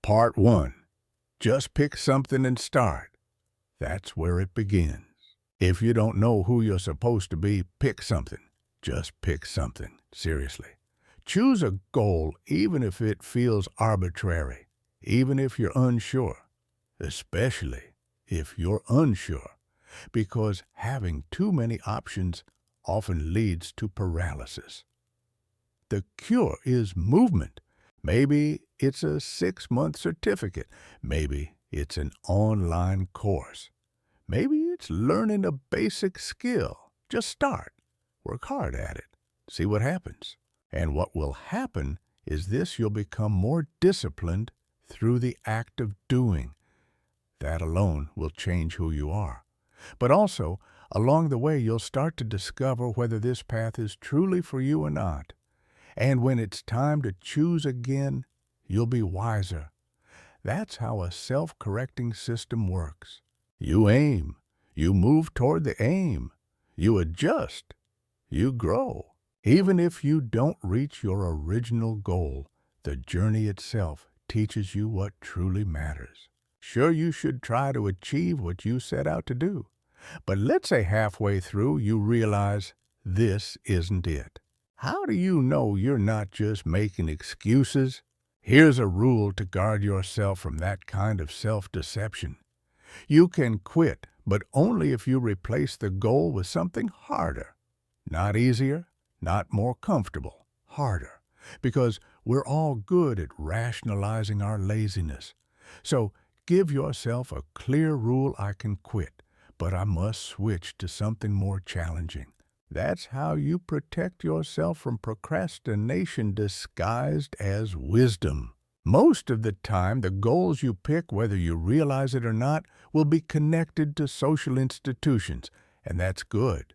Part 1. Just pick something and start. That's where it begins. If you don't know who you're supposed to be, pick something. Just pick something. Seriously. Choose a goal even if it feels arbitrary, even if you're unsure, especially if you're unsure, because having too many options often leads to paralysis. The cure is movement. Maybe it's a 6-month certificate. Maybe it's an online course. Maybe it's learning a basic skill. Just start. Work hard at it. See what happens. And what will happen is this: you'll become more disciplined through the act of doing. That alone will change who you are. But also, along the way, you'll start to discover whether this path is truly for you or not. And when it's time to choose again, you'll be wiser. That's how a self-correcting system works. You aim. You move toward the aim. You adjust. You grow. Even if you don't reach your original goal, the journey itself teaches you what truly matters. Sure, you should try to achieve what you set out to do. But let's say halfway through you realize this isn't it. How do you know you're not just making excuses? Here's a rule to guard yourself from that kind of self-deception. You can quit, but only if you replace the goal with something harder. Not easier, not more comfortable, harder. Because we're all good at rationalizing our laziness. So give yourself a clear rule: I can quit, but I must switch to something more challenging. That's how you protect yourself from procrastination disguised as wisdom. Most of the time, the goals you pick, whether you realize it or not, will be connected to social institutions, and that's good,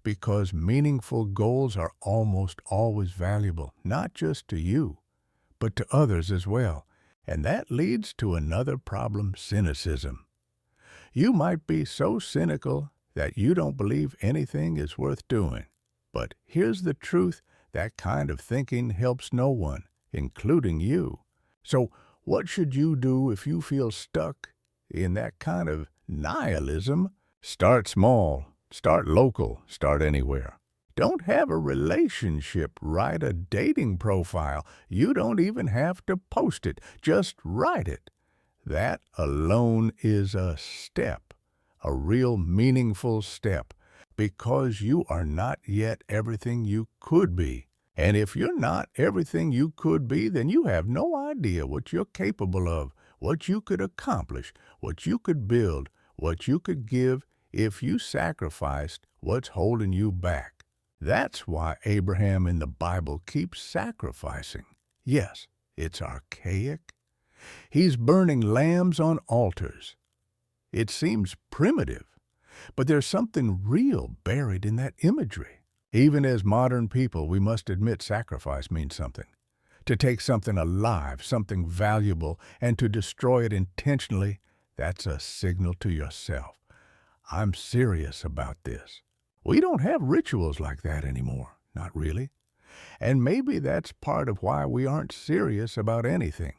because meaningful goals are almost always valuable, not just to you, but to others as well. And that leads to another problem: cynicism. You might be so cynical that you don't believe anything is worth doing. But here's the truth: that kind of thinking helps no one, including you. So what should you do if you feel stuck in that kind of nihilism? Start small, start local, start anywhere. Don't have a relationship, write a dating profile. You don't even have to post it, just write it. That alone is a step. A real meaningful step, because you are not yet everything you could be. And if you're not everything you could be, then you have no idea what you're capable of, what you could accomplish, what you could build, what you could give if you sacrificed what's holding you back. That's why Abraham in the Bible keeps sacrificing. Yes, it's archaic. He's burning lambs on altars. It seems primitive, but there's something real buried in that imagery. Even as modern people, we must admit sacrifice means something. To take something alive, something valuable, and to destroy it intentionally, that's a signal to yourself: I'm serious about this. We don't have rituals like that anymore, not really. And maybe that's part of why we aren't serious about anything,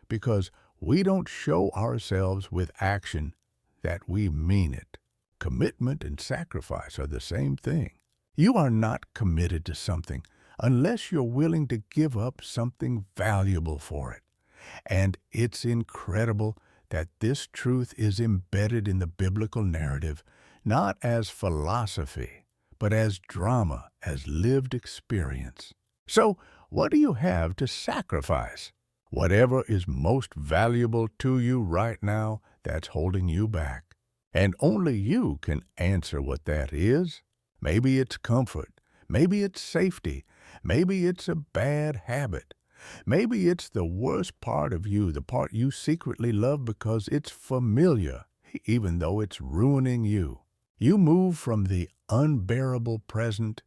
because we don't show ourselves with action that we mean it. Commitment and sacrifice are the same thing. You are not committed to something unless you're willing to give up something valuable for it. And it's incredible that this truth is embedded in the biblical narrative, not as philosophy, but as drama, as lived experience. So, what do you have to sacrifice? Whatever is most valuable to you right now that's holding you back. And only you can answer what that is. Maybe it's comfort. Maybe it's safety. Maybe it's a bad habit. Maybe it's the worst part of you, the part you secretly love because it's familiar, even though it's ruining you. You move from the unbearable present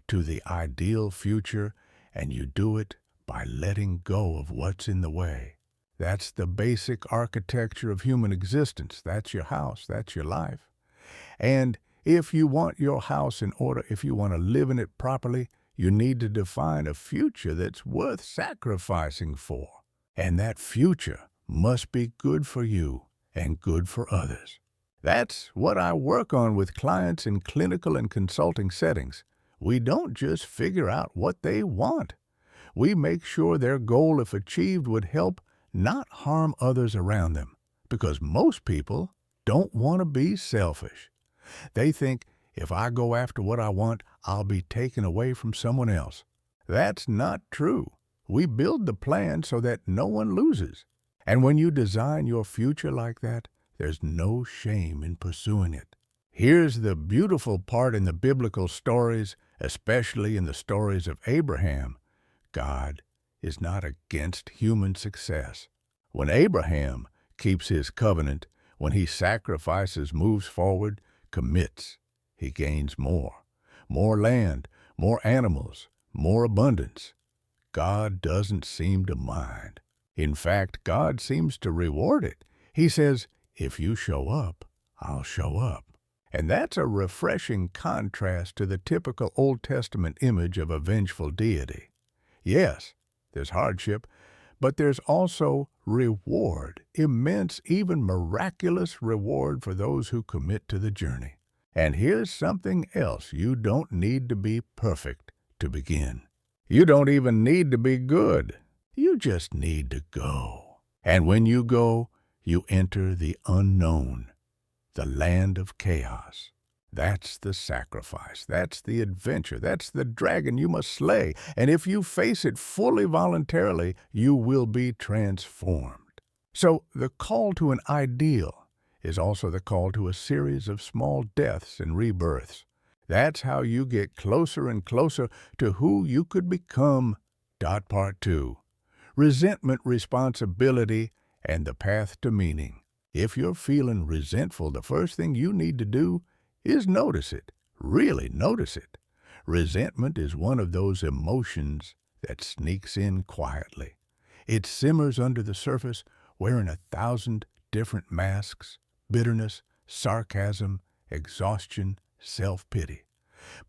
to the ideal future, and you do it by letting go of what's in the way. That's the basic architecture of human existence. That's your house. That's your life. And if you want your house in order, if you want to live in it properly, you need to define a future that's worth sacrificing for. And that future must be good for you and good for others. That's what I work on with clients in clinical and consulting settings. We don't just figure out what they want. We make sure their goal, if achieved, would help, not harm others around them. Because most people don't want to be selfish. They think, if I go after what I want, I'll be taken away from someone else. That's not true. We build the plan so that no one loses. And when you design your future like that, there's no shame in pursuing it. Here's the beautiful part in the biblical stories, especially in the stories of Abraham. God is not against human success. When Abraham keeps his covenant, when he sacrifices, moves forward, commits, he gains more. More land, more animals, more abundance. God doesn't seem to mind. In fact, God seems to reward it. He says, if you show up, I'll show up. And that's a refreshing contrast to the typical Old Testament image of a vengeful deity. Yes, there's hardship, but there's also reward, immense, even miraculous reward for those who commit to the journey. And here's something else. You don't need to be perfect to begin. You don't even need to be good. You just need to go. And when you go, you enter the unknown, the land of chaos. That's the sacrifice. That's the adventure. That's the dragon you must slay. And if you face it fully voluntarily, you will be transformed. So the call to an ideal is also the call to a series of small deaths and rebirths. That's how you get closer and closer to who you could become. Part 2. Resentment, responsibility, and the path to meaning. If you're feeling resentful, the first thing you need to do is notice it. Really notice it. Resentment is one of those emotions that sneaks in quietly. It simmers under the surface, wearing 1,000 different masks: bitterness, sarcasm, exhaustion, self-pity.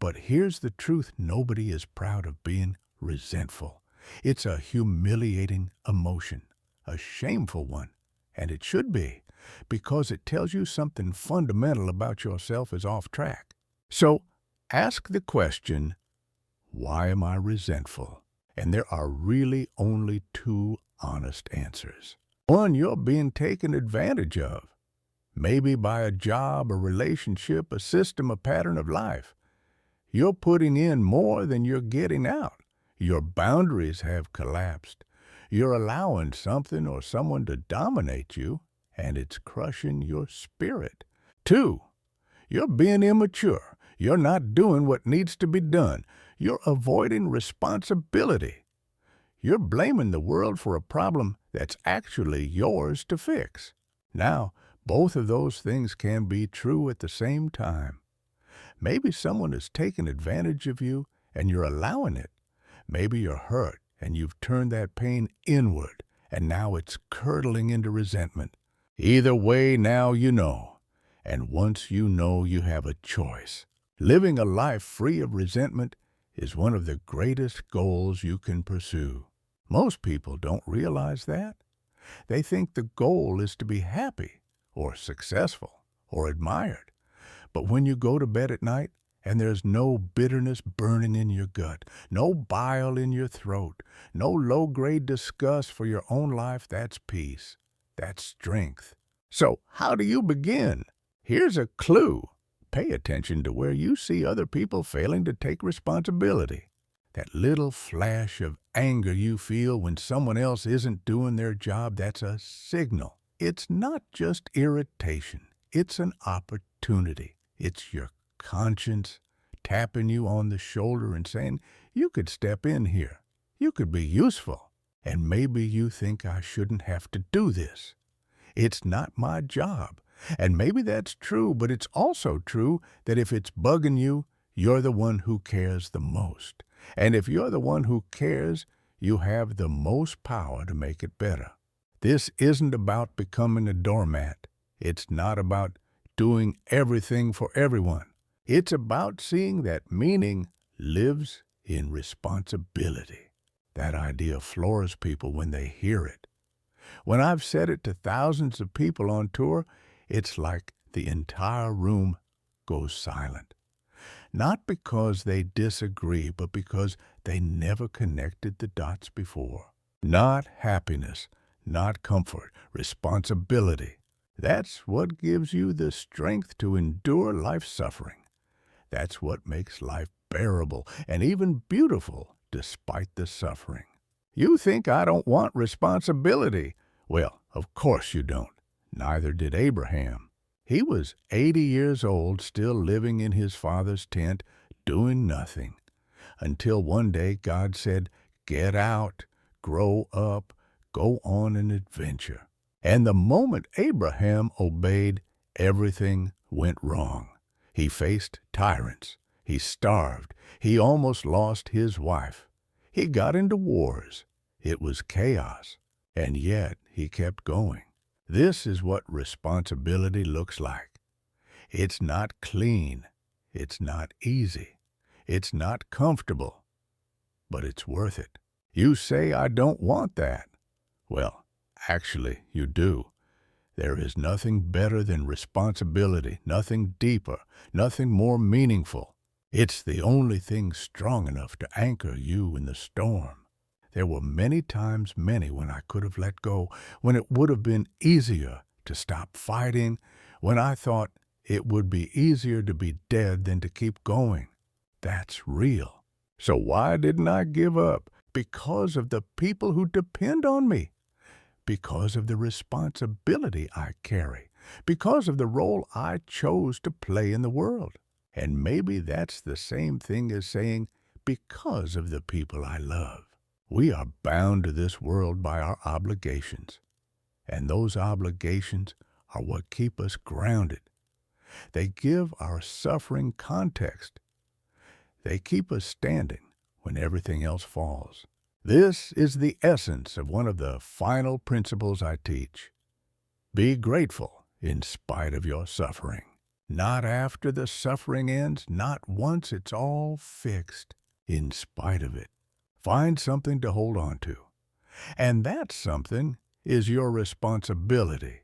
But here's the truth: nobody is proud of being resentful. It's a humiliating emotion, a shameful one, and it should be, because it tells you something fundamental about yourself is off track. So ask the question, why am I resentful? And there are really only 2 honest answers. 1, you're being taken advantage of. Maybe by a job, a relationship, a system, a pattern of life. You're putting in more than you're getting out. Your boundaries have collapsed. You're allowing something or someone to dominate you, and it's crushing your spirit. 2, you're being immature. You're not doing what needs to be done. You're avoiding responsibility. You're blaming the world for a problem that's actually yours to fix. Now, both of those things can be true at the same time. Maybe someone has taken advantage of you and you're allowing it. Maybe you're hurt and you've turned that pain inward and now it's curdling into resentment. Either way, now you know. And once you know, you have a choice. Living a life free of resentment is one of the greatest goals you can pursue. Most people don't realize that. They think the goal is to be happy or successful or admired. But when you go to bed at night and there's no bitterness burning in your gut, no bile in your throat, no low-grade disgust for your own life, that's peace. That's strength. So how do you begin? Here's a clue. Pay attention to where you see other people failing to take responsibility. That little flash of anger you feel when someone else isn't doing their job, that's a signal. It's not just irritation. It's an opportunity. It's your conscience tapping you on the shoulder and saying, you could step in here. You could be useful. And maybe you think I shouldn't have to do this. It's not my job. And maybe that's true, but it's also true that if it's bugging you, you're the one who cares the most. And if you're the one who cares, you have the most power to make it better. This isn't about becoming a doormat. It's not about doing everything for everyone. It's about seeing that meaning lives in responsibility. That idea floors people when they hear it. When I've said it to thousands of people on tour, it's like the entire room goes silent. Not because they disagree, but because they never connected the dots before. Not happiness, not comfort, responsibility. That's what gives you the strength to endure life's suffering. That's what makes life bearable and even beautiful despite the suffering. You think I don't want responsibility. Well, of course you don't. Neither did Abraham. He was 80 years old, still living in his father's tent, doing nothing, until one day God said, "Get out, grow up, go on an adventure." And the moment Abraham obeyed, everything went wrong. He faced tyrants. He starved. He almost lost his wife. He got into wars. It was chaos. And yet he kept going. This is what responsibility looks like. It's not clean. It's not easy. It's not comfortable. But it's worth it. You say, "I don't want that." Well, actually, you do. There is nothing better than responsibility, nothing deeper, nothing more meaningful. It's the only thing strong enough to anchor you in the storm. There were many times, when I could have let go, when it would have been easier to stop fighting, when I thought it would be easier to be dead than to keep going. That's real. So why didn't I give up? Because of the people who depend on me. Because of the responsibility I carry. Because of the role I chose to play in the world. And maybe that's the same thing as saying, because of the people I love. We are bound to this world by our obligations. And those obligations are what keep us grounded. They give our suffering context. They keep us standing when everything else falls. This is the essence of one of the final principles I teach. Be grateful in spite of your suffering. Not after the suffering ends, not once it's all fixed, in spite of it. Find something to hold on to. And that something is your responsibility.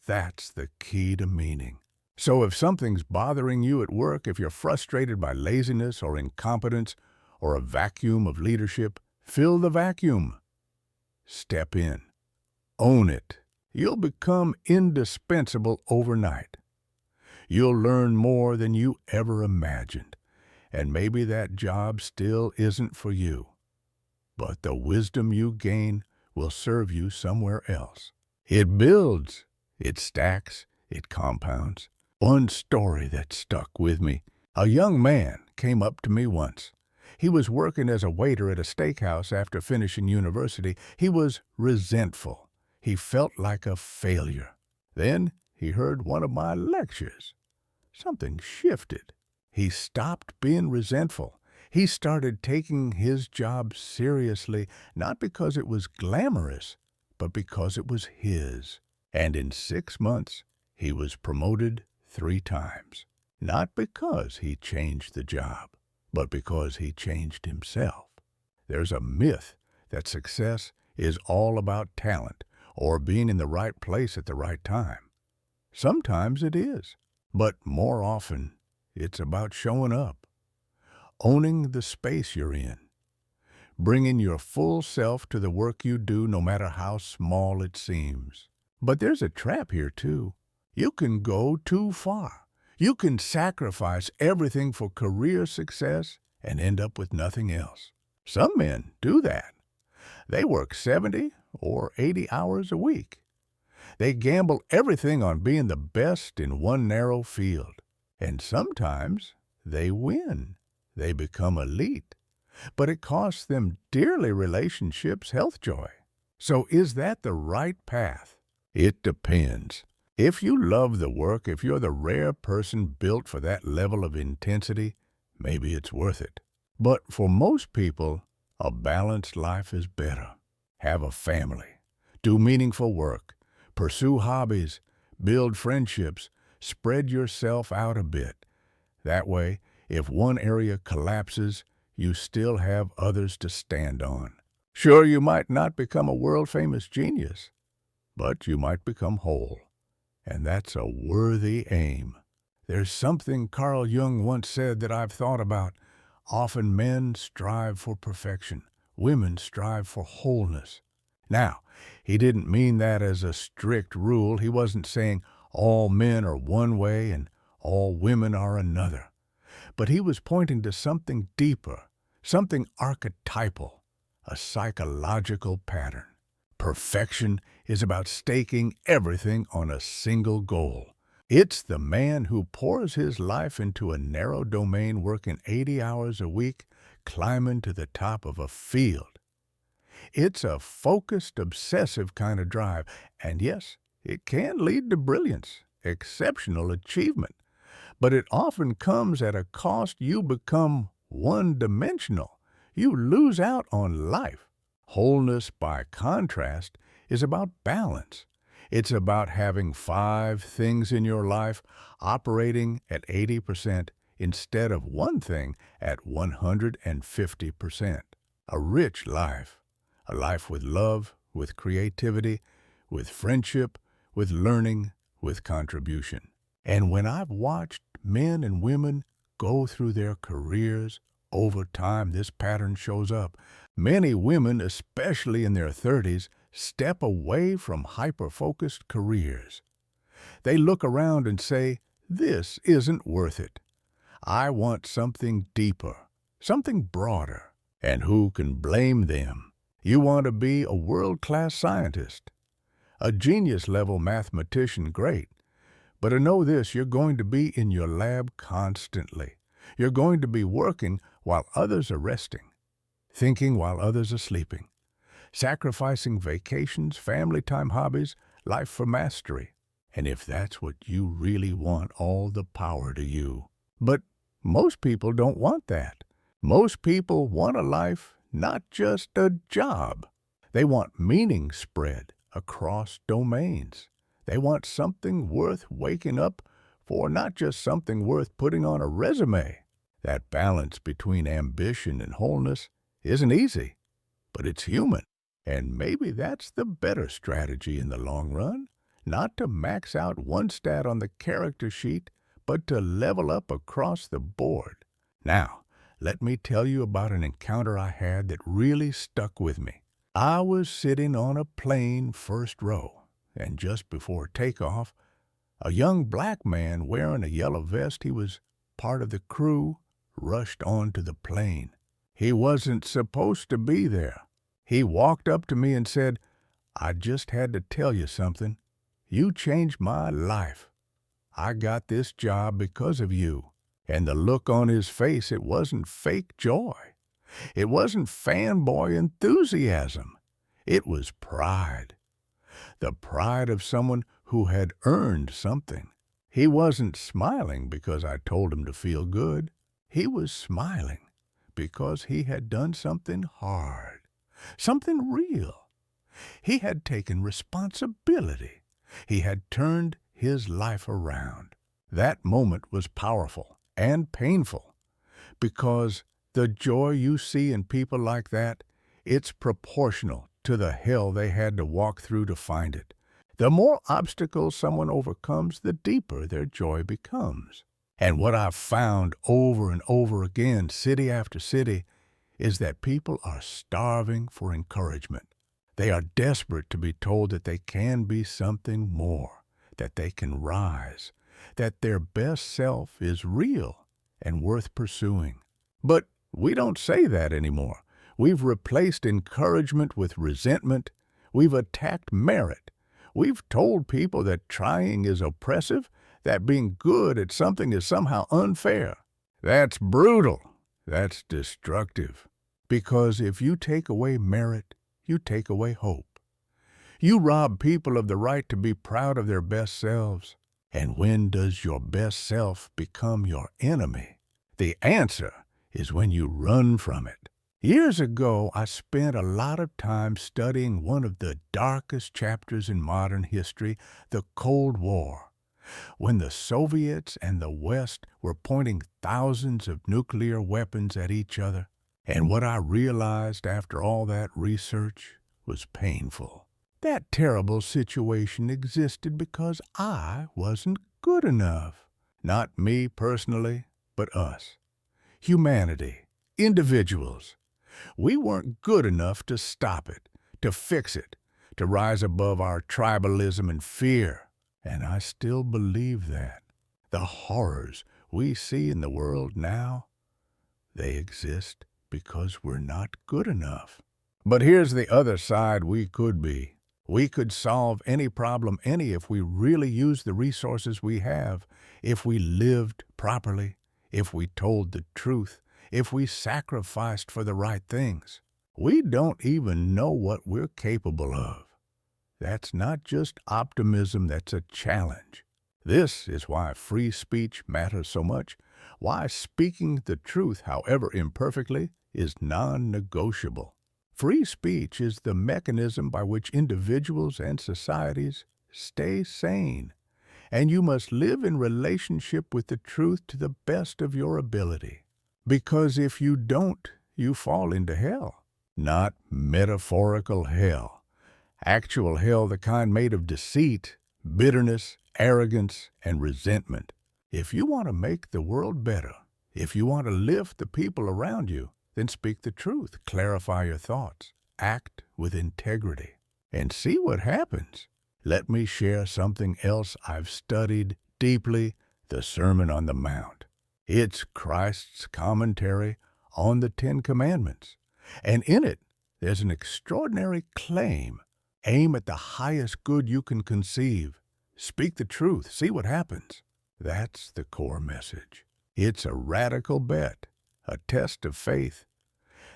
That's the key to meaning. So if something's bothering you at work, if you're frustrated by laziness or incompetence or a vacuum of leadership, fill the vacuum. Step in. Own it. You'll become indispensable overnight. You'll learn more than you ever imagined. And maybe that job still isn't for you. But the wisdom you gain will serve you somewhere else. It builds. It stacks. It compounds. One story that stuck with me. A young man came up to me once. He was working as a waiter at a steakhouse after finishing university. He was resentful. He felt like a failure. Then he heard one of my lectures. Something shifted. He stopped being resentful. He started taking his job seriously, not because it was glamorous, but because it was his. And in 6 months, he was promoted 3 times. Not because he changed the job, but because he changed himself. There's a myth that success is all about talent or being in the right place at the right time. Sometimes it is, but more often it's about showing up, owning the space you're in, bringing your full self to the work you do no matter how small it seems. But there's a trap here too. You can go too far. You can sacrifice everything for career success and end up with nothing else. Some men do that. They work 70 or 80 hours a week. They gamble everything on being the best in one narrow field. And sometimes they win. They become elite. But it costs them dearly relationships, health, joy. So is that the right path? It depends. If you love the work, if you're the rare person built for that level of intensity, maybe it's worth it. But for most people, a balanced life is better. Have a family. Do meaningful work. Pursue hobbies. Build friendships. Spread yourself out a bit. That way, if one area collapses, you still have others to stand on. Sure, you might not become a world-famous genius, but you might become whole. And that's a worthy aim. There's something Carl Jung once said that I've thought about. Often men strive for perfection. Women strive for wholeness. Now, he didn't mean that as a strict rule. He wasn't saying all men are one way and all women are another. But he was pointing to something deeper, something archetypal, a psychological pattern. Perfection is about staking everything on a single goal. It's the man who pours his life into a narrow domain, working 80 hours a week, climbing to the top of a field. It's a focused, obsessive kind of drive, and yes, it can lead to brilliance, exceptional achievement, but it often comes at a cost. You become one-dimensional. You lose out on life. Wholeness, by contrast, is about balance. It's about having 5 things in your life operating at 80% instead of one thing at 150%. A rich life. A life with love, with creativity, with friendship, with learning, with contribution. And when I've watched men and women go through their careers, over time this pattern shows up. Many women, especially in their 30s, step away from hyper-focused careers. They look around and say, "This isn't worth it. I want something deeper, something broader." And who can blame them? You want to be a world-class scientist, a genius-level mathematician, great. But to know this, you're going to be in your lab constantly. You're going to be working while others are resting, thinking while others are sleeping, sacrificing vacations, family time, hobbies, life for mastery. And if that's what you really want, all the power to you. But most people don't want that. Most people want a life, not just a job. They want meaning spread across domains. They want something worth waking up for, not just something worth putting on a resume. That balance between ambition and wholeness isn't easy, but it's human. And maybe that's the better strategy in the long run, not to max out one stat on the character sheet, but to level up across the board. Now, let me tell you about an encounter I had that really stuck with me. I was sitting on a plane first row, and just before takeoff, a young black man wearing a yellow vest, he was part of the crew, rushed onto the plane. He wasn't supposed to be there. He walked up to me and said, "I just had to tell you something. You changed my life. I got this job because of you." And the look on his face, it wasn't fake joy. It wasn't fanboy enthusiasm. It was pride. The pride of someone who had earned something. He wasn't smiling because I told him to feel good. He was smiling because he had done something hard, something real. He had taken responsibility. He had turned his life around. That moment was powerful and painful, because the joy you see in people like that, it's proportional to the hell they had to walk through to find it. The more obstacles someone overcomes, the deeper their joy becomes. And what I've found over and over again, city after city, is that people are starving for encouragement. They are desperate to be told that they can be something more, that they can rise, that their best self is real and worth pursuing. But we don't say that anymore. We've replaced encouragement with resentment. We've attacked merit. We've told people that trying is oppressive, that being good at something is somehow unfair. That's brutal. That's destructive. Because if you take away merit, you take away hope. You rob people of the right to be proud of their best selves. And when does your best self become your enemy? The answer is when you run from it. Years ago, I spent a lot of time studying one of the darkest chapters in modern history, the Cold War, when the Soviets and the West were pointing thousands of nuclear weapons at each other. And what I realized after all that research was painful. That terrible situation existed because I wasn't good enough. Not me personally, but us. Humanity. Individuals. We weren't good enough to stop it, to fix it, to rise above our tribalism and fear. And I still believe that. The horrors we see in the world now, they exist because we're not good enough. But here's the other side we could be. We could solve any problem if we really used the resources we have, if we lived properly, if we told the truth, if we sacrificed for the right things. We don't even know what we're capable of. That's not just optimism, that's a challenge. This is why free speech matters so much, why speaking the truth, however imperfectly, is non-negotiable. Free speech is the mechanism by which individuals and societies stay sane, and you must live in relationship with the truth to the best of your ability. Because if you don't, you fall into hell. Not metaphorical hell. Actual hell, the kind made of deceit, bitterness, arrogance, and resentment. If you want to make the world better, if you want to lift the people around you, then speak the truth, clarify your thoughts, act with integrity, and see what happens. Let me share something else I've studied deeply, the Sermon on the Mount. It's Christ's commentary on the Ten Commandments, and in it, there's an extraordinary claim. Aim at the highest good you can conceive. Speak the truth, see what happens. That's the core message. It's a radical bet, a test of faith,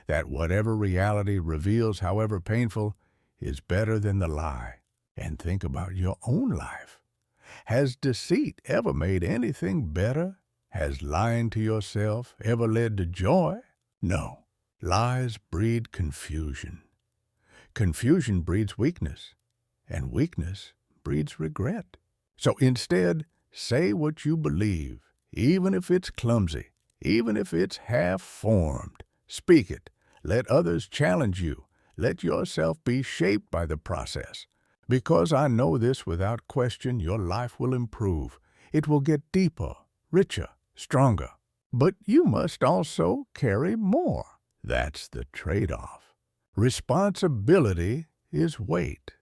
that whatever reality reveals, however painful, is better than the lie. And think about your own life. Has deceit ever made anything better? Has lying to yourself ever led to joy? No. Lies breed confusion. Confusion breeds weakness, and weakness breeds regret. So instead, say what you believe, even if it's clumsy, even if it's half-formed. Speak it. Let others challenge you. Let yourself be shaped by the process. Because I know this without question, your life will improve. It will get deeper, richer, stronger. But you must also carry more. That's the trade-off. Responsibility is weight.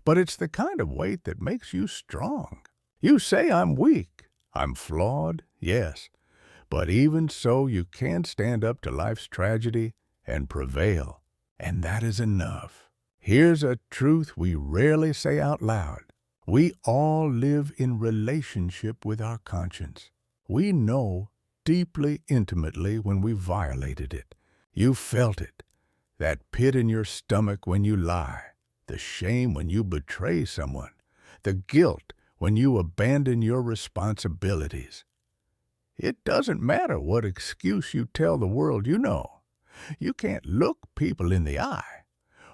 But it's the kind of weight that makes you strong. You say I'm weak. I'm flawed, yes. But even so, you can stand up to life's tragedy and prevail. And that is enough. Here's a truth we rarely say out loud. We all live in relationship with our conscience. We know deeply, intimately when we violated it. You felt it. That pit in your stomach when you lie. The shame when you betray someone. The guilt when you abandon your responsibilities. It doesn't matter what excuse you tell the world you know. You can't look people in the eye.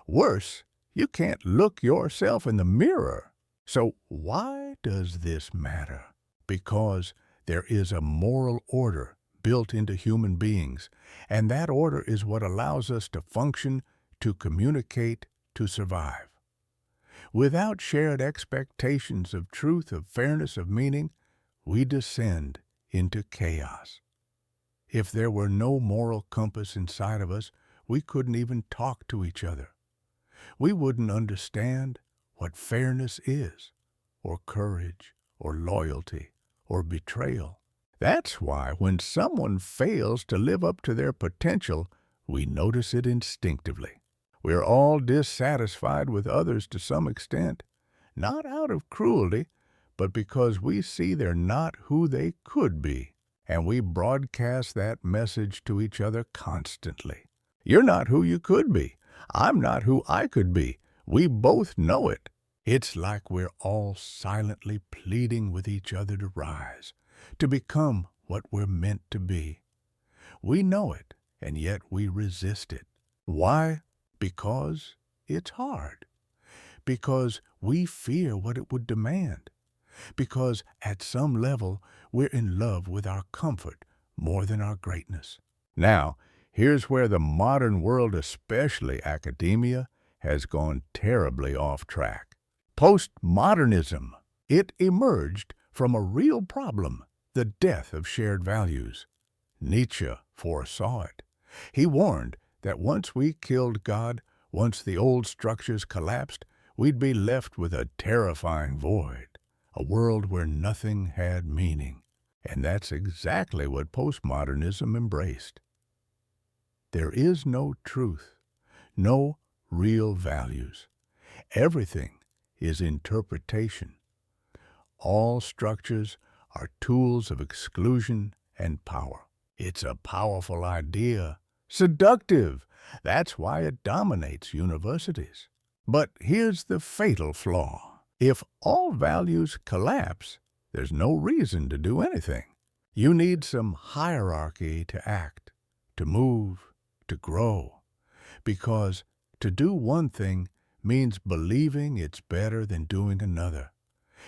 Worse, you can't look yourself in the mirror. So why does this matter? Because there is a moral order built into human beings, and that order is what allows us to function, to communicate, to survive. Without shared expectations of truth, of fairness, of meaning, we descend into chaos. If there were no moral compass inside of us, we couldn't even talk to each other. We wouldn't understand what fairness is, or courage, or loyalty, or betrayal. That's why when someone fails to live up to their potential, we notice it instinctively. We're all dissatisfied with others to some extent, not out of cruelty, but because we see they're not who they could be, and we broadcast that message to each other constantly. You're not who you could be. I'm not who I could be. We both know it. It's like we're all silently pleading with each other to rise, to become what we're meant to be. We know it, and yet we resist it. Why? Because it's hard. Because we fear what it would demand. Because at some level, we're in love with our comfort more than our greatness. Now, here's where the modern world, especially academia, has gone terribly off track. Postmodernism. It emerged from a real problem, the death of shared values. Nietzsche foresaw it. He warned that once we killed God, once the old structures collapsed, we'd be left with a terrifying void, a world where nothing had meaning. And that's exactly what postmodernism embraced. There is no truth, no real values. Everything is interpretation. All structures are tools of exclusion and power. It's a powerful idea, seductive. That's why it dominates universities. But here's the fatal flaw. If all values collapse, there's no reason to do anything. You need some hierarchy to act, to move, to grow. Because to do one thing means believing it's better than doing another.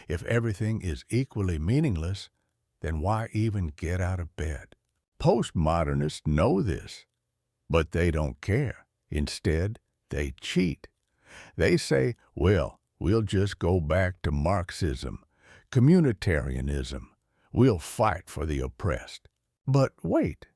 If everything is equally meaningless, then why even get out of bed? Postmodernists know this, but they don't care. Instead, they cheat. They say, well, we'll just go back to Marxism, communitarianism. We'll fight for the oppressed. But wait,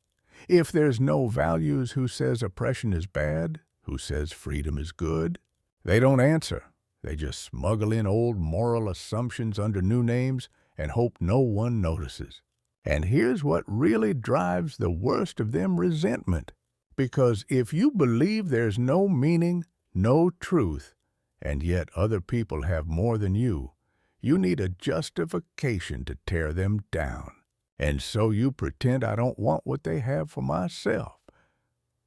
if there's no values, who says oppression is bad? Who says freedom is good? They don't answer. They just smuggle in old moral assumptions under new names and hope no one notices. And here's what really drives the worst of them: resentment. Because if you believe there's no meaning, no truth, and yet other people have more than you need a justification to tear them down. And so you pretend I don't want what they have for myself.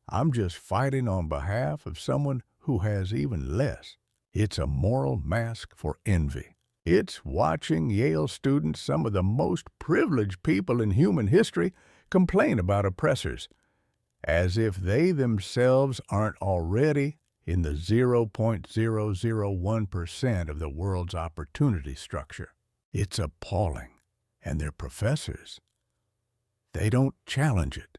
I'm just fighting on behalf of someone who has even less. It's a moral mask for envy. It's watching Yale students, some of the most privileged people in human history, complain about oppressors, as if they themselves aren't already in the 0.001% of the world's opportunity structure. It's appalling. And their professors, they don't challenge it.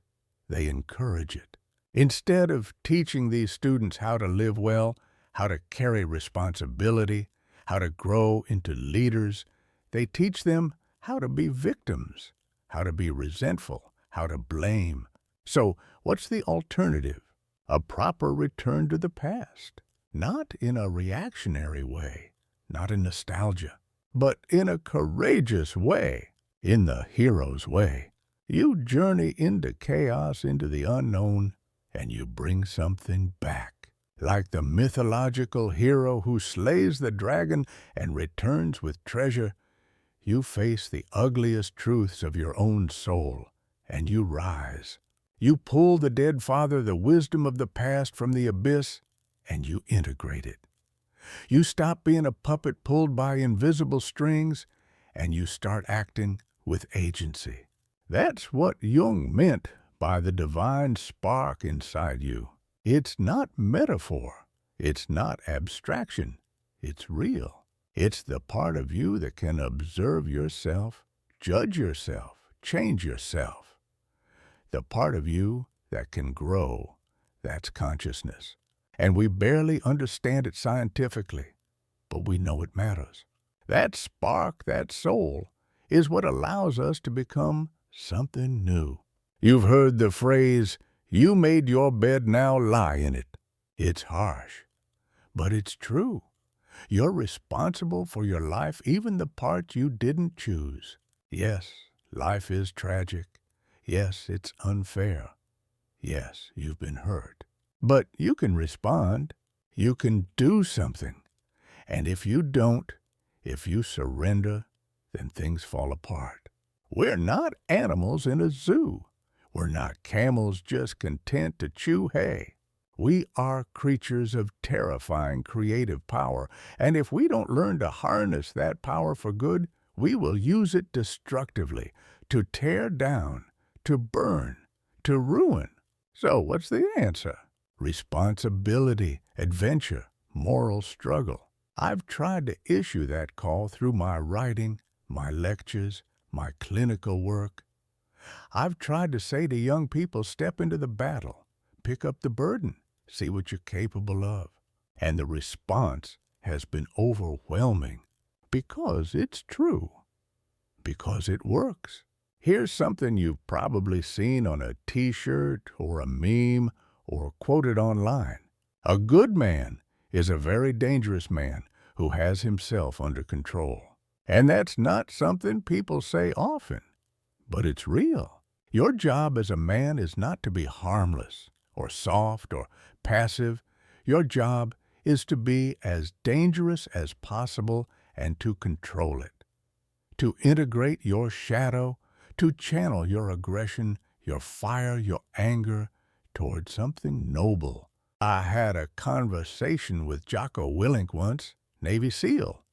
They encourage it. Instead of teaching these students how to live well, how to carry responsibility, how to grow into leaders, they teach them how to be victims, how to be resentful, how to blame. So what's the alternative? A proper return to the past. Not in a reactionary way, not in nostalgia, but in a courageous way, in the hero's way. You journey into chaos, into the unknown, and you bring something back. Like the mythological hero who slays the dragon and returns with treasure, you face the ugliest truths of your own soul, and you rise. You pull the dead father, the wisdom of the past, from the abyss, and you integrate it. You stop being a puppet pulled by invisible strings, and you start acting with agency. That's what Jung meant by the divine spark inside you. It's not metaphor. It's not abstraction. It's real. It's the part of you that can observe yourself, judge yourself, change yourself. The part of you that can grow. That's consciousness. And we barely understand it scientifically, but we know it matters. That spark, that soul, is what allows us to become something new. You've heard the phrase, "You made your bed, now lie in it." It's harsh, but it's true. You're responsible for your life, even the parts you didn't choose. Yes, life is tragic. Yes, it's unfair. Yes, you've been hurt. But you can respond. You can do something. And if you don't, if you surrender, then things fall apart. We're not animals in a zoo. We're not camels just content to chew hay. We are creatures of terrifying creative power, and if we don't learn to harness that power for good, we will use it destructively, to tear down, to burn, to ruin. So what's the answer? Responsibility, adventure, moral struggle. I've tried to issue that call through my writing, my lectures, my clinical work. I've tried to say to young people, step into the battle, pick up the burden, see what you're capable of. and the response has been overwhelming because it's true, because it works. Here's something you've probably seen on a t-shirt or a meme or quoted online. A good man is a very dangerous man who has himself under control. And that's not something people say often, but it's real. Your job as a man is not to be harmless or soft or passive. Your job is to be as dangerous as possible and to control it, to integrate your shadow, to channel your aggression, your fire, your anger toward something noble. I had a conversation with Jocko Willink once, Navy SEAL,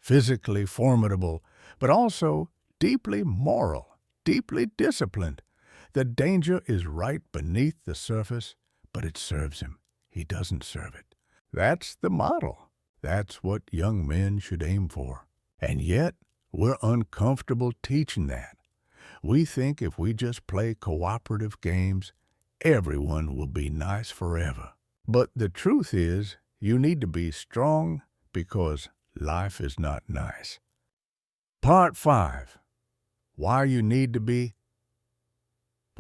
physically formidable, but also deeply moral, deeply disciplined. The danger is right beneath the surface, but it serves him. He doesn't serve it. That's the model. That's what young men should aim for. And yet, we're uncomfortable teaching that. We think if we just play cooperative games, everyone will be nice forever. But the truth is, you need to be strong because life is not nice. Part 5. Why you need to be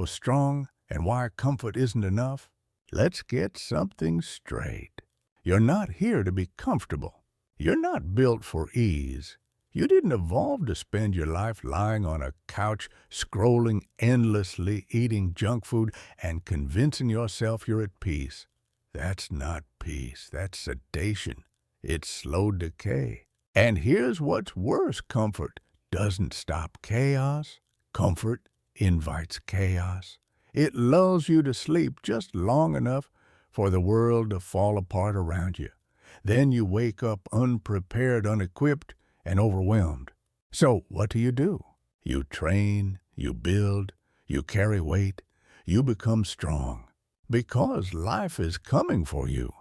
strong and why comfort isn't enough. Let's get something straight. You're not here to be comfortable. You're not built for ease. You didn't evolve to spend your life lying on a couch, scrolling endlessly, eating junk food, and convincing yourself you're at peace. That's not peace. That's sedation. It's slow decay. And here's what's worse. Comfort doesn't stop chaos. Comfort invites chaos. It lulls you to sleep just long enough for the world to fall apart around you. Then you wake up unprepared, unequipped, and overwhelmed. So what do? You train, you build, you carry weight, you become strong. Because life is coming for you.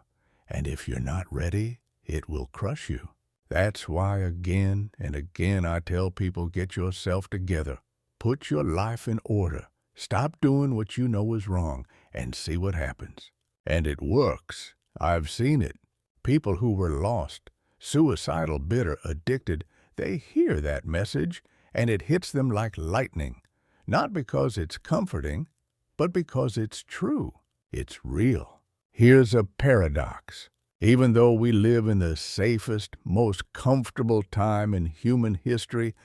And if you're not ready, it will crush you. That's why again and again I tell people, get yourself together. Put your life in order. Stop doing what you know is wrong and see what happens. And it works. I've seen it. People who were lost, suicidal, bitter, addicted, they hear that message and it hits them like lightning. Not because it's comforting, but because it's true. It's real. Here's a paradox. Even though we live in the safest, most comfortable time in human history,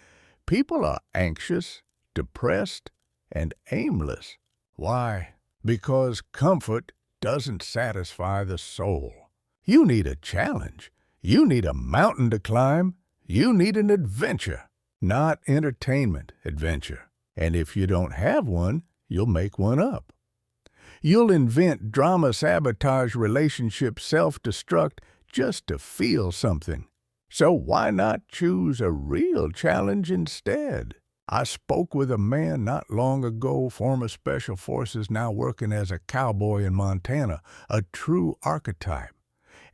people are anxious, depressed, and aimless. Why? Because comfort doesn't satisfy the soul. You need a challenge. You need a mountain to climb. You need an adventure, not entertainment adventure. And if you don't have one, you'll make one up. You'll invent drama, sabotage, relationship, self-destruct just to feel something. So why not choose a real challenge instead? I spoke with a man not long ago, former Special Forces, now working as a cowboy in Montana, a true archetype.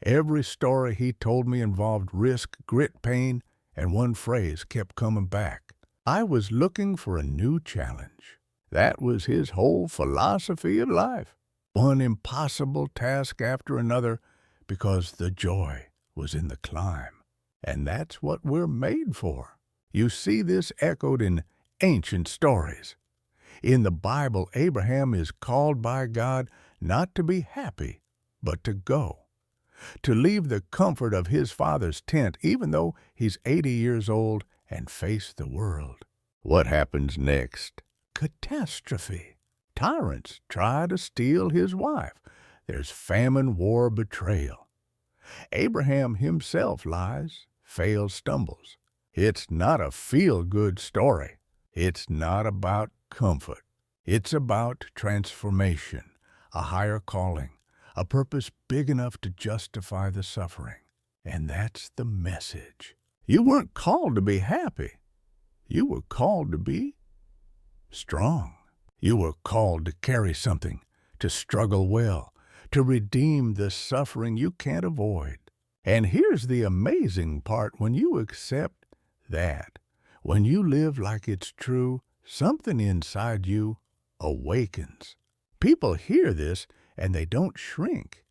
Every story he told me involved risk, grit, pain, and one phrase kept coming back. I was looking for a new challenge. That was his whole philosophy of life. One impossible task after another because the joy was in the climb. And that's what we're made for. You see this echoed in ancient stories. In the Bible, Abraham is called by God not to be happy, but to go. To leave the comfort of his father's tent, even though he's 80 years old, and face the world. What happens next? Catastrophe. Tyrants try to steal his wife. There's famine, war, betrayal. Abraham himself lies, fails, stumbles. It's not a feel-good story. It's not about comfort. It's about transformation, a higher calling, a purpose big enough to justify the suffering. And that's the message. You weren't called to be happy. You were called to be strong. You were called to carry something, to struggle well, to redeem the suffering you can't avoid. And here's the amazing part: when you accept that, when you live like it's true, something inside you awakens. People hear this and they don't shrink.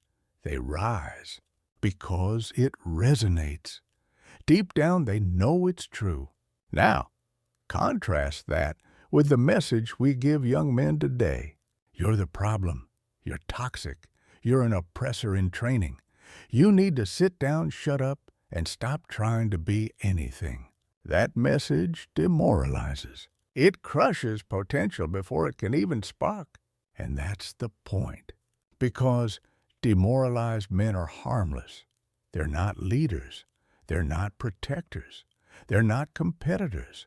They rise. Because it resonates. Deep down, they know it's true. Now, contrast that with the message we give young men today. You're the problem. You're toxic. You're an oppressor in training. You need to sit down, shut up, and stop trying to be anything. That message demoralizes. It crushes potential before it can even spark. And that's the point. Because demoralized men are harmless. They're not leaders. They're not protectors. They're not competitors.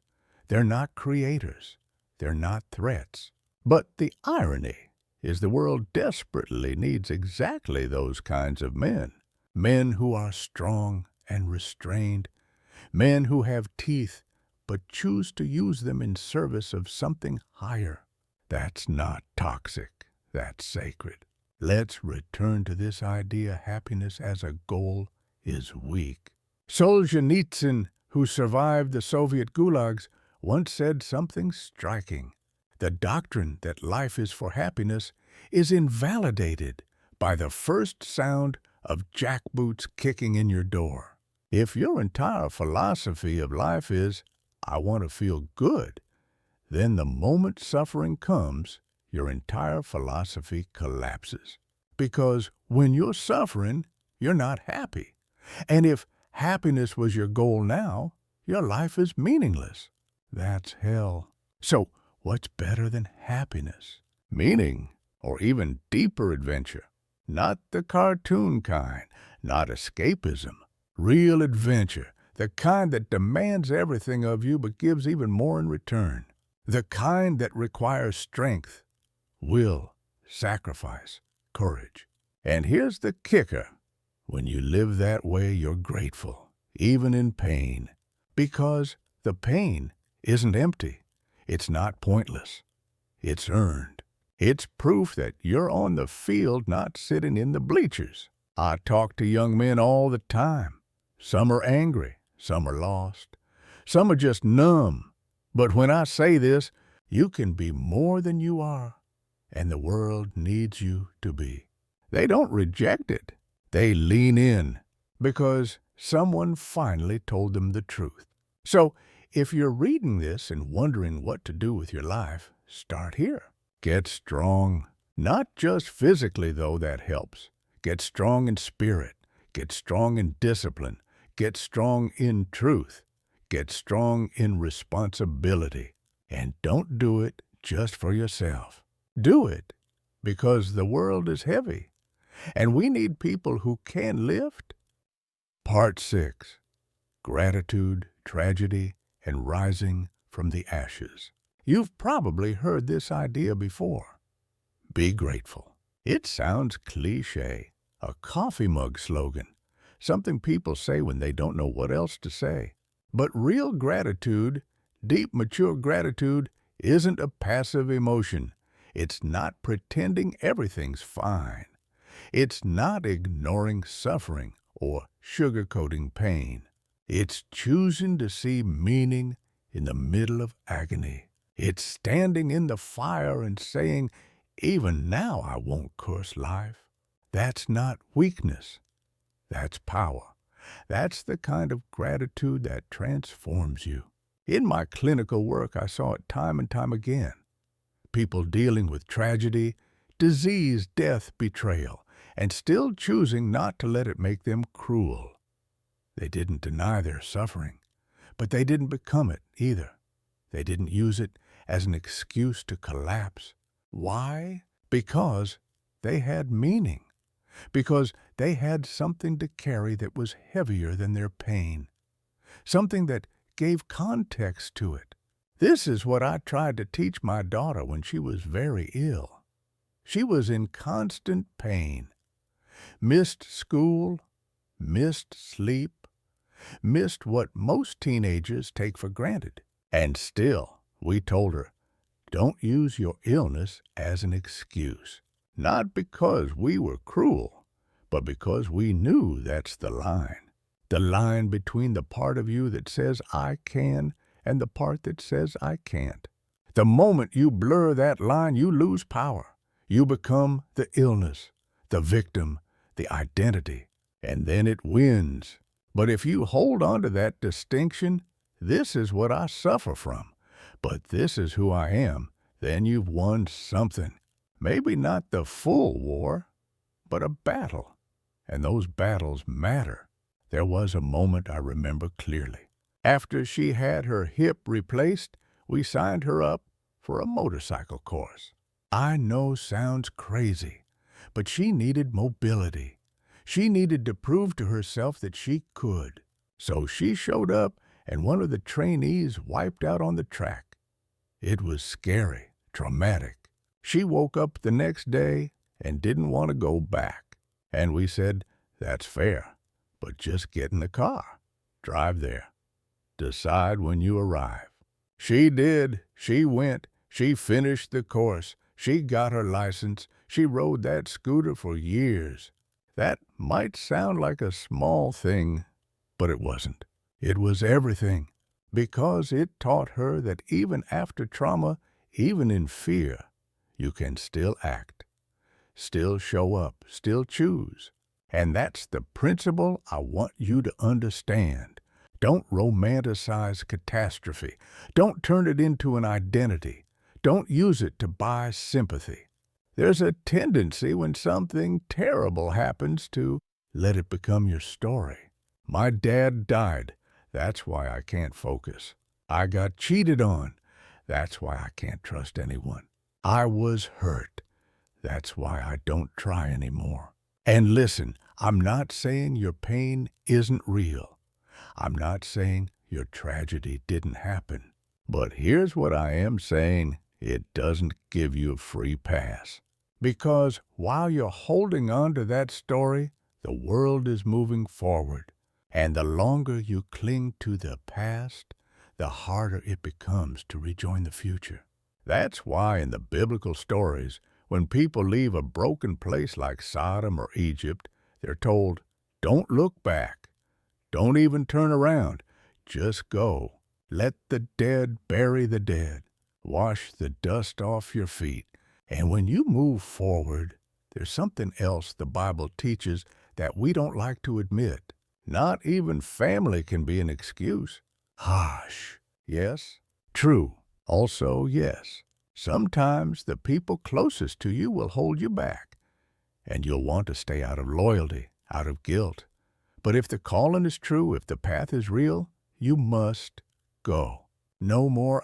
They're not creators. They're not threats. But the irony is the world desperately needs exactly those kinds of men. Men who are strong and restrained. Men who have teeth but choose to use them in service of something higher. That's not toxic. That's sacred. Let's return to this idea happiness as a goal is weak. Solzhenitsyn, who survived the Soviet gulags, once said something striking. The doctrine that life is for happiness is invalidated by the first sound of jackboots kicking in your door. If your entire philosophy of life is, I want to feel good, then the moment suffering comes, your entire philosophy collapses. Because when you're suffering, you're not happy. And if happiness was your goal now, your life is meaningless. That's hell. So, what's better than happiness? Meaning, or even deeper adventure. Not the cartoon kind, not escapism. Real adventure, the kind that demands everything of you but gives even more in return. The kind that requires strength, will, sacrifice, courage. And here's the kicker. When you live that way, you're grateful, even in pain. Because the pain isn't empty. It's not pointless. It's earned. It's proof that you're on the field, not sitting in the bleachers. I talk to young men all the time. Some are angry. Some are lost. Some are just numb. But when I say this, you can be more than you are, and the world needs you to be. They don't reject it. They lean in because someone finally told them the truth. So, if you're reading this and wondering what to do with your life, start here. Get strong. Not just physically, though, that helps. Get strong in spirit. Get strong in discipline. Get strong in truth. Get strong in responsibility. And don't do it just for yourself. Do it because the world is heavy, and we need people who can lift. Part 6. Gratitude, Tragedy, and Rising from the Ashes. You've probably heard this idea before. Be grateful. It sounds cliché, a coffee mug slogan, something people say when they don't know what else to say. But real gratitude, deep, mature gratitude, isn't a passive emotion. It's not pretending everything's fine. It's not ignoring suffering or sugarcoating pain. It's choosing to see meaning in the middle of agony. It's standing in the fire and saying, even now I won't curse life. That's not weakness. That's power. That's the kind of gratitude that transforms you. In my clinical work, I saw it time and time again. People dealing with tragedy, disease, death, betrayal, and still choosing not to let it make them cruel. They didn't deny their suffering, but they didn't become it either. They didn't use it as an excuse to collapse. Why? Because they had meaning. Because they had something to carry that was heavier than their pain. Something that gave context to it. This is what I tried to teach my daughter when she was very ill. She was in constant pain. Missed school, missed sleep, missed what most teenagers take for granted. And still, we told her, don't use your illness as an excuse. Not because we were cruel, but because we knew that's the line. The line between the part of you that says I can and the part that says I can't. The moment you blur that line, you lose power. You become the illness, the victim, the identity. and then it wins. But if you hold on to that distinction, this is what I suffer from, but this is who I am, then you've won something. Maybe not the full war, but a battle. And those battles matter. There was a moment I remember clearly. After she had her hip replaced, we signed her up for a motorcycle course. I know sounds crazy, but she needed mobility. She needed to prove to herself that she could. So she showed up, and one of the trainees wiped out on the track. It was scary, traumatic. She woke up the next day and didn't want to go back. And we said, that's fair, but just get in the car. Drive there. Decide when you arrive. She did. She went. She finished the course. She got her license. She rode that scooter for years. That might sound like a small thing, but it wasn't. It was everything, because it taught her that even after trauma, even in fear, you can still act, still show up, still choose. And that's the principle I want you to understand. Don't romanticize catastrophe. Don't turn it into an identity. Don't use it to buy sympathy. There's a tendency when something terrible happens to let it become your story. My dad died. That's why I can't focus. I got cheated on. That's why I can't trust anyone. I was hurt. That's why I don't try anymore. And listen, I'm not saying your pain isn't real. I'm not saying your tragedy didn't happen. But here's what I am saying. It doesn't give you a free pass. Because while you're holding on to that story, the world is moving forward. And the longer you cling to the past, the harder it becomes to rejoin the future. That's why in the biblical stories, when people leave a broken place like Sodom or Egypt, they're told, don't look back. Don't even turn around. Just go. Let the dead bury the dead. Wash the dust off your feet. And when you move forward, there's something else the Bible teaches that we don't like to admit. Not even family can be an excuse. Hush. Yes. True. Also, yes. Sometimes the people closest to you will hold you back, and you'll want to stay out of loyalty, out of guilt. But if the calling is true, if the path is real, you must go. No more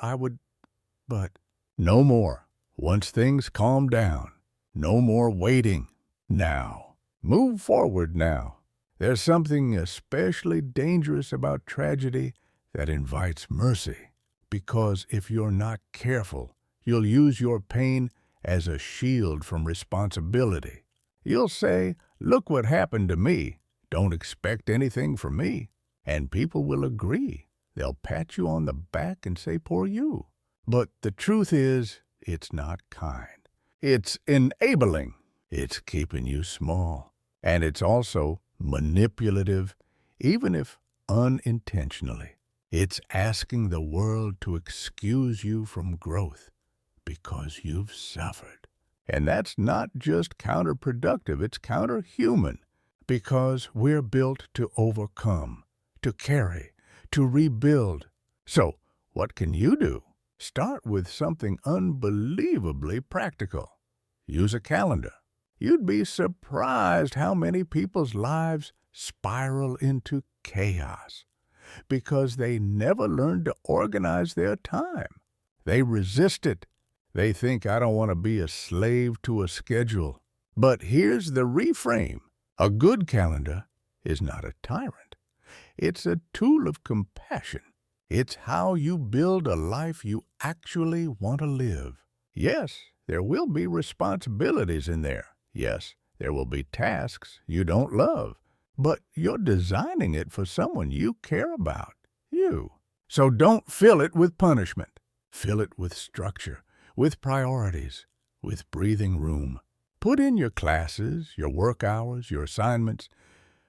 no more. Once things calm down, no more waiting. Now. Move forward now. There's something especially dangerous about tragedy that invites mercy, because if you're not careful, you'll use your pain as a shield from responsibility. You'll say, look what happened to me. Don't expect anything from me. And people will agree. They'll pat you on the back and say, poor you. But the truth is, it's not kind. It's enabling. It's keeping you small. And it's also manipulative, even if unintentionally. It's asking the world to excuse you from growth because you've suffered. And that's not just counterproductive, it's counterhuman, because we're built to overcome, to carry, to rebuild. So, what can you do? Start with something unbelievably practical. Use a calendar. You'd be surprised how many people's lives spiral into chaos because they never learned to organize their time. They resist it. They think, I don't want to be a slave to a schedule. But here's the reframe. A good calendar is not a tyrant. It's a tool of compassion. It's how you build a life you actually want to live. Yes, there will be responsibilities in there. Yes, there will be tasks you don't love. But you're designing it for someone you care about, you. So don't fill it with punishment. Fill it with structure, with priorities, with breathing room. Put in your classes, your work hours, your assignments,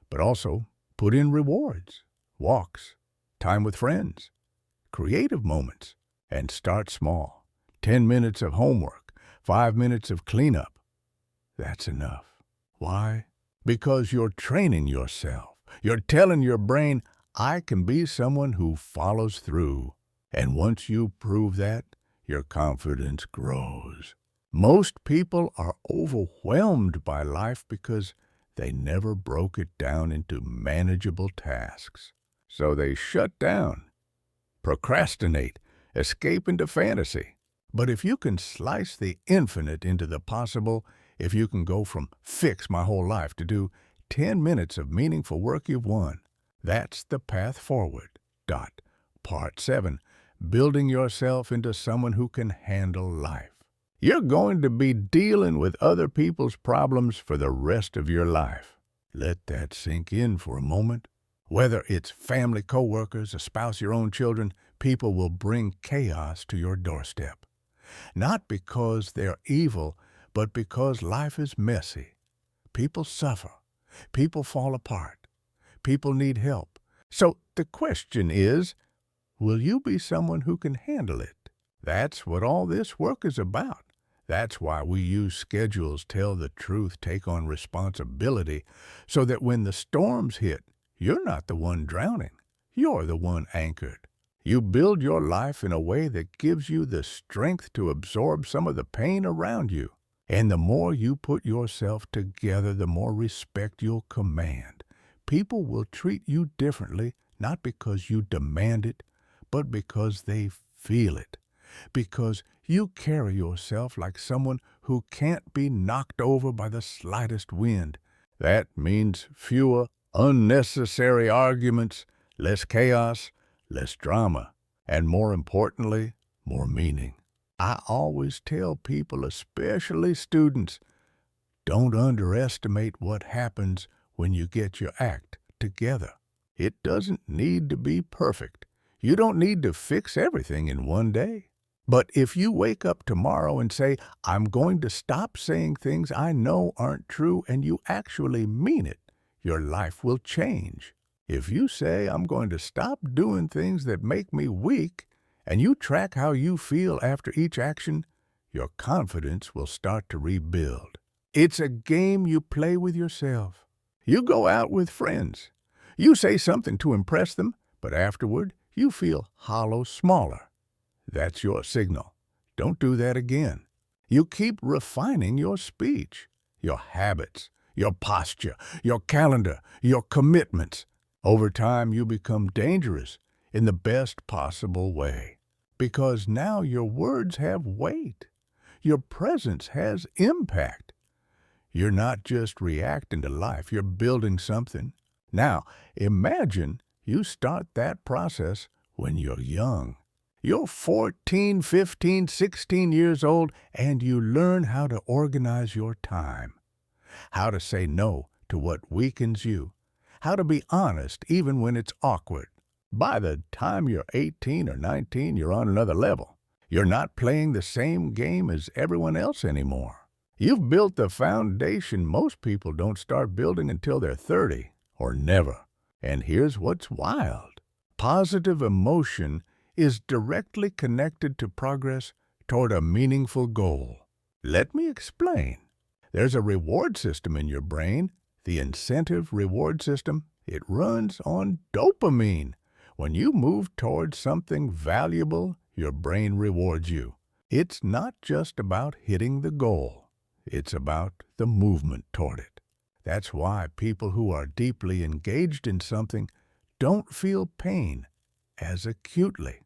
but also put in rewards, walks, time with friends, creative moments, and start small. 10 minutes of homework, 5 minutes of cleanup. That's enough. Why? because you're training yourself. You're telling your brain, I can be someone who follows through. And once you prove that, your confidence grows. Most people are overwhelmed by life because they never broke it down into manageable tasks. So they shut down, procrastinate, escape into fantasy. But if you can slice the infinite into the possible, if you can go from fix my whole life to do 10 minutes of meaningful work, you've won. That's the path forward. Part 7. Building yourself into someone who can handle life. You're going to be dealing with other people's problems for the rest of your life. Let that sink in for a moment. Whether it's family, coworkers, a spouse, your own children, people will bring chaos to your doorstep. Not because they're evil, but because life is messy. People suffer. People fall apart. People need help. So the question is, will you be someone who can handle it? That's what all this work is about. That's why we use schedules, tell the truth, take on responsibility, so that when the storms hit, you're not the one drowning. You're the one anchored. You build your life in a way that gives you the strength to absorb some of the pain around you. And the more you put yourself together, the more respect you'll command. People will treat you differently, not because you demand it, but because they feel it. Because you carry yourself like someone who can't be knocked over by the slightest wind. That means fewer unnecessary arguments, less chaos, less drama, and more importantly, more meaning. I always tell people, especially students, don't underestimate what happens when you get your act together. It doesn't need to be perfect. You don't need to fix everything in one day. But if you wake up tomorrow and say, I'm going to stop saying things I know aren't true, and you actually mean it, your life will change. If you say, I'm going to stop doing things that make me weak, and you track how you feel after each action, your confidence will start to rebuild. It's a game you play with yourself. You go out with friends. You say something to impress them, but afterward you feel hollow, smaller. That's your signal. Don't do that again. You keep refining your speech, your habits, your posture, your calendar, your commitments. Over time, you become dangerous in the best possible way, because now your words have weight. Your presence has impact. You're not just reacting to life, you're building something. Now, imagine you start that process when you're young. You're 14, 15, 16 years old, and you learn how to organize your time, how to say no to what weakens you, how to be honest even when it's awkward. By the time you're 18 or 19, you're on another level. You're not playing the same game as everyone else anymore. You've built the foundation most people don't start building until they're 30, or never. And here's what's wild. Positive emotion is directly connected to progress toward a meaningful goal. Let me explain. There's a reward system in your brain, the incentive reward system. It runs on dopamine. When you move towards something valuable, your brain rewards you. It's not just about hitting the goal. It's about the movement toward it. That's why people who are deeply engaged in something don't feel pain as acutely.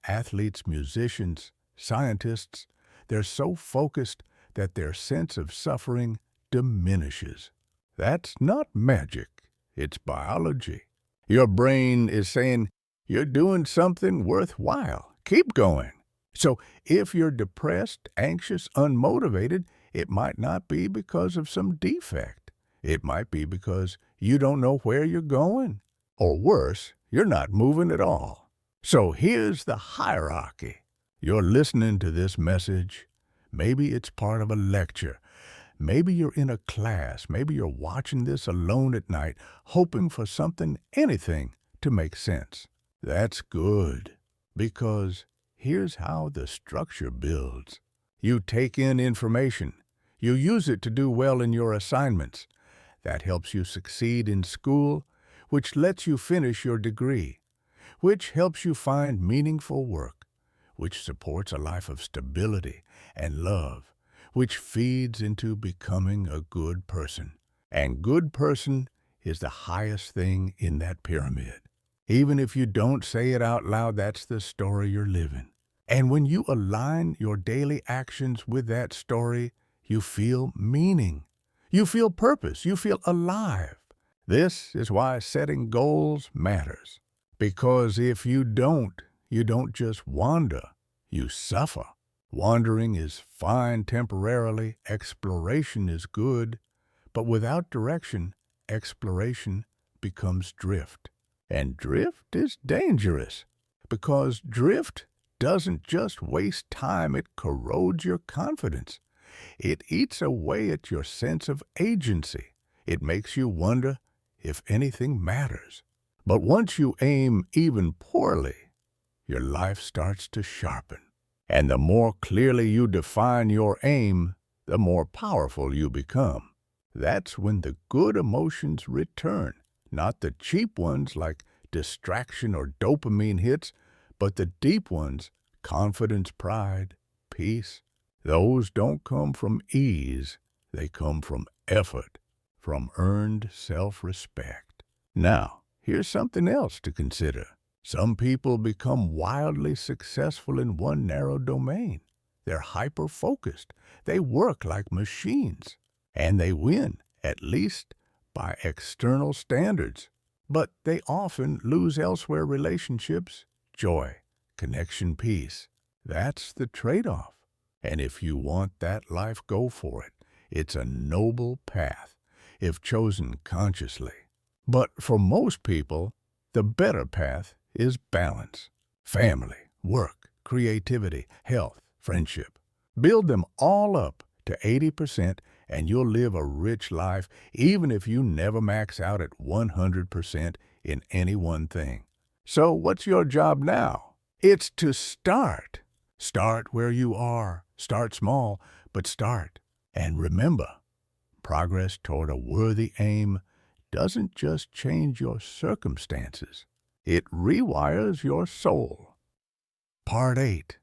Athletes, musicians, scientists, they're so focused that their sense of suffering diminishes. That's not magic. It's biology. Your brain is saying, you're doing something worthwhile. Keep going. So if you're depressed, anxious, unmotivated, it might not be because of some defect. It might be because you don't know where you're going. Or worse, you're not moving at all. So here's the hierarchy. You're listening to this message. Maybe it's part of a lecture. Maybe you're in a class. Maybe you're watching this alone at night, hoping for something, anything, to make sense. That's good, because here's how the structure builds. You take in information. You use it to do well in your assignments. That helps you succeed in school, which lets you finish your degree, which helps you find meaningful work, which supports a life of stability and love, which feeds into becoming a good person. And good person is the highest thing in that pyramid. Even if you don't say it out loud, that's the story you're living. And when you align your daily actions with that story, you feel meaning. You feel purpose. You feel alive. This is why setting goals matters. Because if you don't just wander, you suffer. Wandering is fine temporarily, exploration is good, but without direction, exploration becomes drift. And drift is dangerous, because drift doesn't just waste time, it corrodes your confidence. It eats away at your sense of agency. It makes you wonder if anything matters. But once you aim even poorly, your life starts to sharpen. And the more clearly you define your aim, the more powerful you become. That's when the good emotions return, not the cheap ones like distraction or dopamine hits, but the deep ones, confidence, pride, peace. Those don't come from ease, they come from effort, from earned self-respect. Now, here's something else to consider. Some people become wildly successful in one narrow domain. They're hyper-focused. They work like machines. And they win, at least by external standards. But they often lose elsewhere: relationships, joy, connection, peace. That's the trade-off. And if you want that life, go for it. It's a noble path, if chosen consciously. But for most people, the better path is balance. Family, work, creativity, health, friendship. Build them all up to 80%, and you'll live a rich life, even if you never max out at 100% in any one thing. So what's your job now? It's to start. Start where you are. Start small, but start. And remember, progress toward a worthy aim doesn't just change your circumstances. It rewires your soul. Part 8.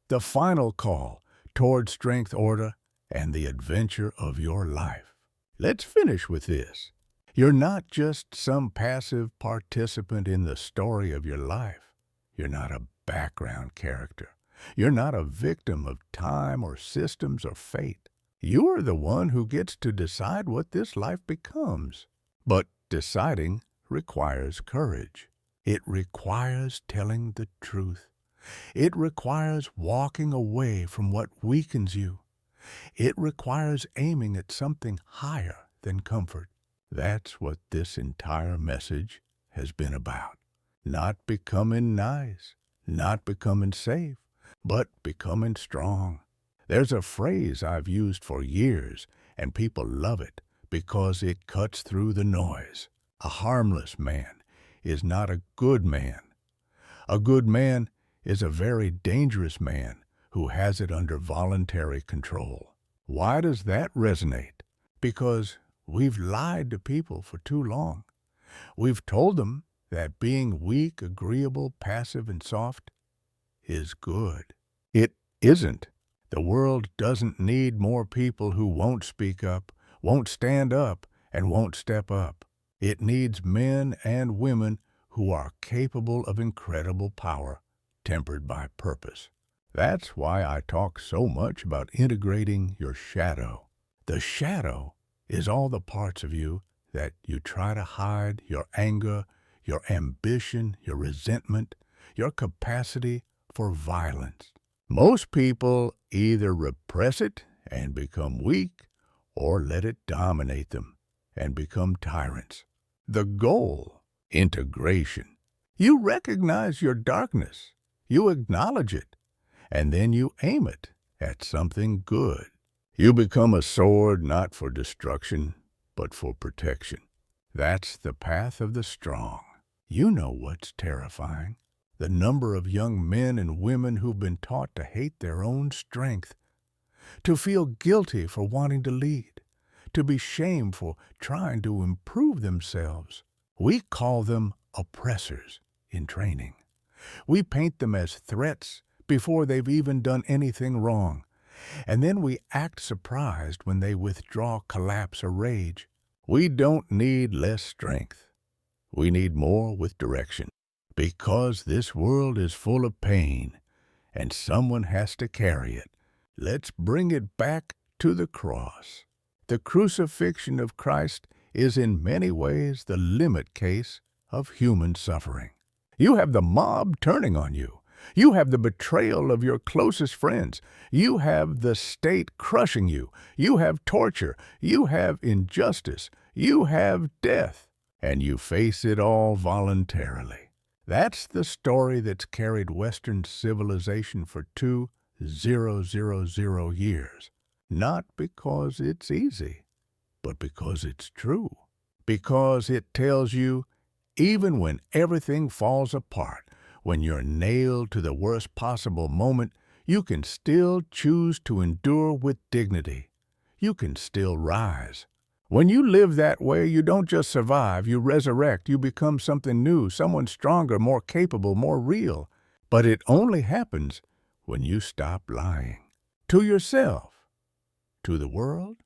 The final call toward strength, order, and the adventure of your life. Let's finish with this. You're not just some passive participant in the story of your life. You're not a background character. You're not a victim of time or systems or fate. You're the one who gets to decide what this life becomes. But deciding requires courage. It requires telling the truth. It requires walking away from what weakens you. It requires aiming at something higher than comfort. That's what this entire message has been about. Not becoming nice, not becoming safe, but becoming strong. There's a phrase I've used for years, and people love it because it cuts through the noise. A harmless man is not a good man. A good man is a very dangerous man who has it under voluntary control. Why does that resonate? Because we've lied to people for too long. We've told them that being weak, agreeable, passive, and soft is good. It isn't. The world doesn't need more people who won't speak up, won't stand up, and won't step up. It needs men and women who are capable of incredible power, tempered by purpose. That's why I talk so much about integrating your shadow. The shadow is all the parts of you that you try to hide: your anger, your ambition, your resentment, your capacity for violence. Most people either repress it and become weak, or let it dominate them and become tyrants. The goal: integration. You recognize your darkness, you acknowledge it, and then you aim it at something good. You become a sword not for destruction, but for protection. That's the path of the strong. You know what's terrifying: the number of young men and women who've been taught to hate their own strength, to feel guilty for wanting to lead, to be shamed for trying to improve themselves. We call them oppressors in training. We paint them as threats before they've even done anything wrong. And then we act surprised when they withdraw, collapse, or rage. We don't need less strength. We need more with direction. Because this world is full of pain, and someone has to carry it. Let's bring it back to the cross. The crucifixion of Christ is in many ways the limit case of human suffering. You have the mob turning on you. You have the betrayal of your closest friends. You have the state crushing you. You have torture. You have injustice. You have death. And you face it all voluntarily. That's the story that's carried Western civilization for 2,000 years. Not because it's easy, but because it's true. Because it tells you, even when everything falls apart, when you're nailed to the worst possible moment, you can still choose to endure with dignity. You can still rise. When you live that way, you don't just survive, you resurrect, you become something new, someone stronger, more capable, more real. But it only happens when you stop lying. To yourself, to the world,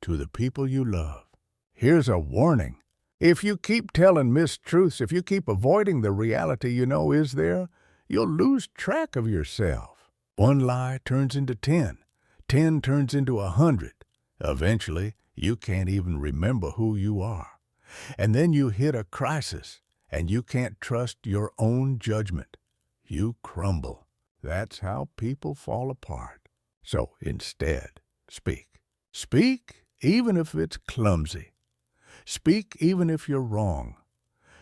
to the people you love. Here's a warning. If you keep telling mistruths, if you keep avoiding the reality you know is there, you'll lose track of yourself. One lie turns into 10. 10 turns into 100. Eventually, you can't even remember who you are. And then you hit a crisis, and you can't trust your own judgment. You crumble. That's how people fall apart. So instead, speak. Speak even if it's clumsy. Speak even if you're wrong.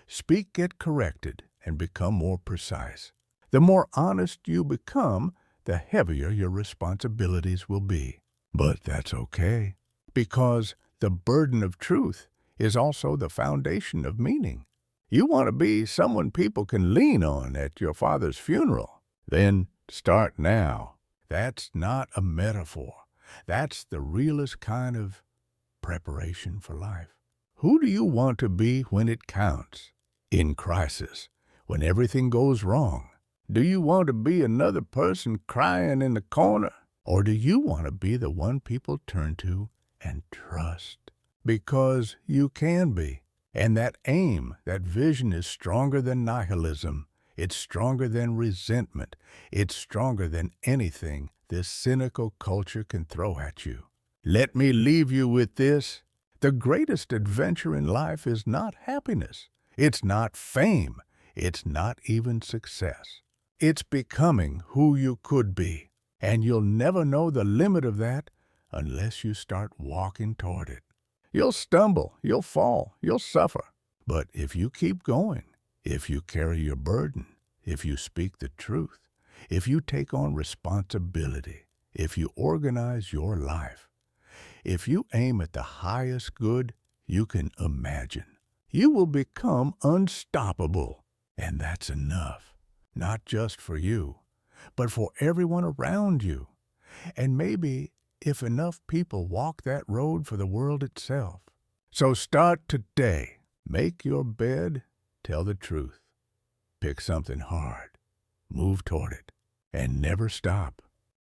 Speak, get corrected, and become more precise. The more honest you become, the heavier your responsibilities will be. But that's okay, because the burden of truth is also the foundation of meaning. You want to be someone people can lean on at your father's funeral. Then start now. That's not a metaphor. That's the realest kind of preparation for life. Who do you want to be when it counts? In crisis, when everything goes wrong. Do you want to be another person crying in the corner? Or do you want to be the one people turn to and trust? Because you can be. And that aim, that vision is stronger than nihilism. It's stronger than resentment. It's stronger than anything this cynical culture can throw at you. Let me leave you with this. The greatest adventure in life is not happiness. It's not fame. It's not even success. It's becoming who you could be. And you'll never know the limit of that unless you start walking toward it. You'll stumble, you'll fall, you'll suffer. But if you keep going, if you carry your burden, if you speak the truth, if you take on responsibility, if you organize your life, if you aim at the highest good you can imagine, you will become unstoppable. And that's enough, not just for you, but for everyone around you. And maybe if enough people walk that road for the world itself. So start today. Make your bed, tell the truth. Pick something hard, move toward it, and never stop.